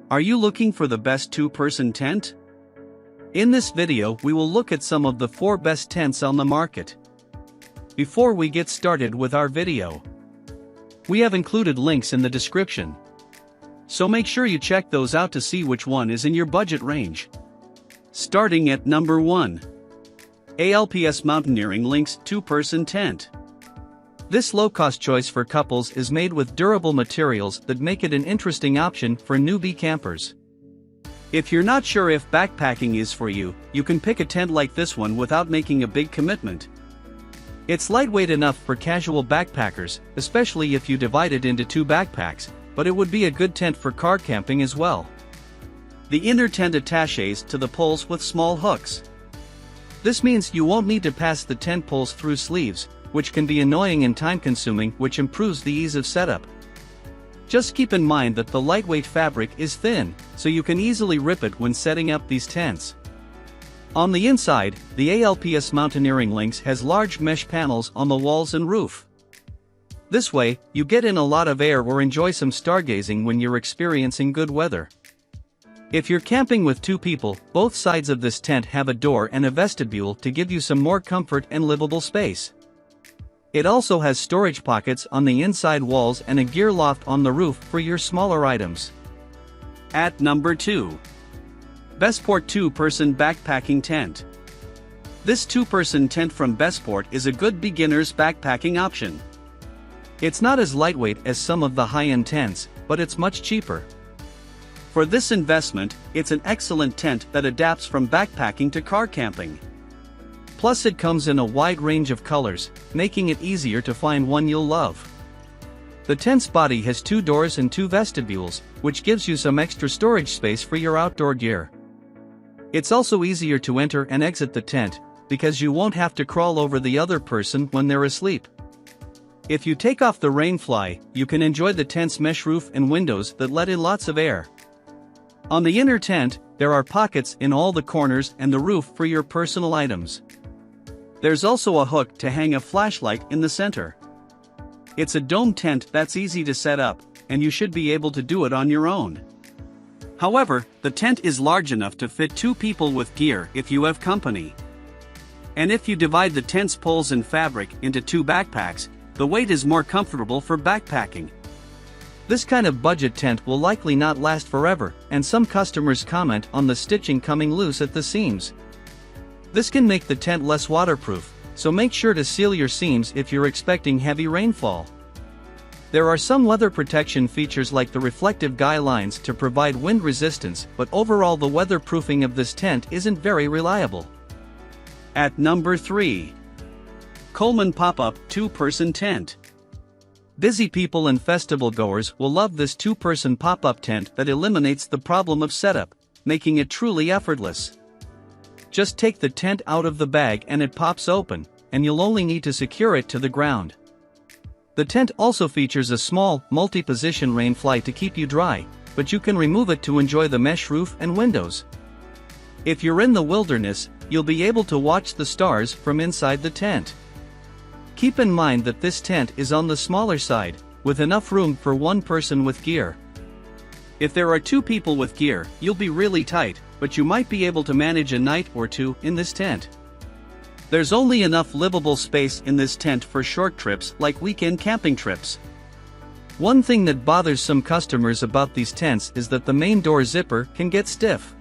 Are you looking for the best two-person tent? In this video we will look at some of the 4 best tents on the market. Before we get started with our video, we have included links in the description, so make sure you check those out to see which one is in your budget range. Starting at number 1. Alps Mountaineering Lynx 2-person tent. This low-cost choice for couples is made with durable materials that make it an interesting option for newbie campers. If you're not sure if backpacking is for you, you can pick a tent like this one without making a big commitment. It's lightweight enough for casual backpackers, especially if you divide it into 2 backpacks, but it would be a good tent for car camping as well. The inner tent attaches to the poles with small hooks. This means you won't need to pass the tent poles through sleeves, which can be annoying and time-consuming, which improves the ease of setup. Just keep in mind that the lightweight fabric is thin, so you can easily rip it when setting up these tents. On the inside, the Alps Mountaineering Lynx has large mesh panels on the walls and roof. This way, you get in a lot of air or enjoy some stargazing when you're experiencing good weather. If you're camping with 2 people, both sides of this tent have a door and a vestibule to give you some more comfort and livable space. It also has storage pockets on the inside walls and a gear loft on the roof for your smaller items. At number 2. Bestport 2-person backpacking tent. This 2-person tent from Bestport is a good beginner's backpacking option. It's not as lightweight as some of the high-end tents, but it's much cheaper. For this investment, it's an excellent tent that adapts from backpacking to car camping. Plus it comes in a wide range of colors, making it easier to find one you'll love. The tent's body has 2 doors and 2 vestibules, which gives you some extra storage space for your outdoor gear. It's also easier to enter and exit the tent, because you won't have to crawl over the other person when they're asleep. If you take off the rainfly, you can enjoy the tent's mesh roof and windows that let in lots of air. On the inner tent, there are pockets in all the corners and the roof for your personal items. There's also a hook to hang a flashlight in the center. It's a dome tent that's easy to set up, and you should be able to do it on your own. However, the tent is large enough to fit 2 people with gear if you have company. And if you divide the tent's poles and fabric into 2 backpacks, the weight is more comfortable for backpacking. This kind of budget tent will likely not last forever, and some customers comment on the stitching coming loose at the seams. This can make the tent less waterproof, so make sure to seal your seams if you're expecting heavy rainfall. There are some weather protection features like the reflective guy lines to provide wind resistance, but overall the weatherproofing of this tent isn't very reliable. At number 3. Coleman Pop-Up 2-person tent. Busy people and festival goers will love this 2-person pop-up tent that eliminates the problem of setup, making it truly effortless. Just take the tent out of the bag and it pops open, and you'll only need to secure it to the ground. The tent also features a small, multi-position rain fly to keep you dry, but you can remove it to enjoy the mesh roof and windows. If you're in the wilderness, you'll be able to watch the stars from inside the tent. Keep in mind that this tent is on the smaller side, with enough room for 1 person with gear. If there are 2 people with gear, you'll be really tight, but you might be able to manage a night or 2 in this tent. There's only enough livable space in this tent for short trips like weekend camping trips. One thing that bothers some customers about these tents is that the main door zipper can get stiff.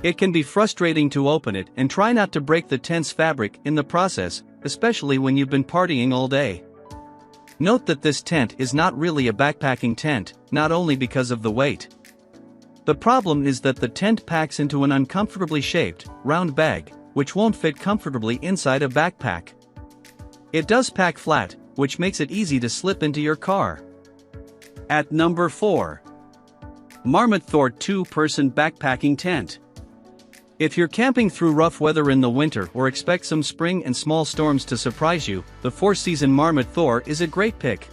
It can be frustrating to open it and try not to break the tent's fabric in the process, especially when you've been partying all day. Note that this tent is not really a backpacking tent, not only because of the weight. The problem is that the tent packs into an uncomfortably shaped, round bag, which won't fit comfortably inside a backpack. It does pack flat, which makes it easy to slip into your car. At number 4. Armit Thor 2-person backpacking tent. If you're camping through rough weather in the winter or expect some spring and small storms to surprise you, the 4-season Armit Thor is a great pick.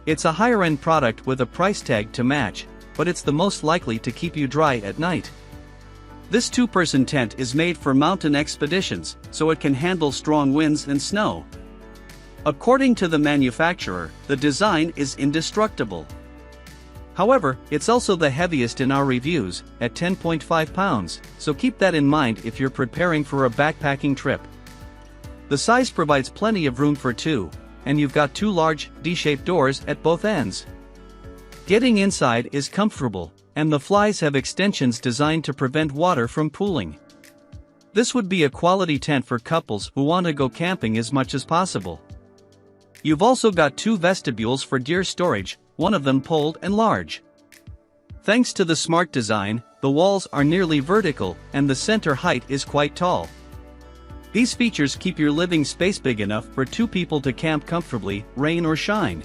It's a higher-end product with a price tag to match, but it's the most likely to keep you dry at night. This 2-person tent is made for mountain expeditions, so it can handle strong winds and snow. According to the manufacturer, the design is indestructible. However, it's also the heaviest in our reviews, at 10.5 pounds, so keep that in mind if you're preparing for a backpacking trip. The size provides plenty of room for two, and you've got two large, D-shaped doors at both ends. Getting inside is comfortable, and the flies have extensions designed to prevent water from pooling. This would be a quality tent for couples who want to go camping as much as possible. You've also got two vestibules for gear storage, one of them poled and large. Thanks to the smart design, the walls are nearly vertical, and the center height is quite tall. These features keep your living space big enough for two people to camp comfortably, rain or shine.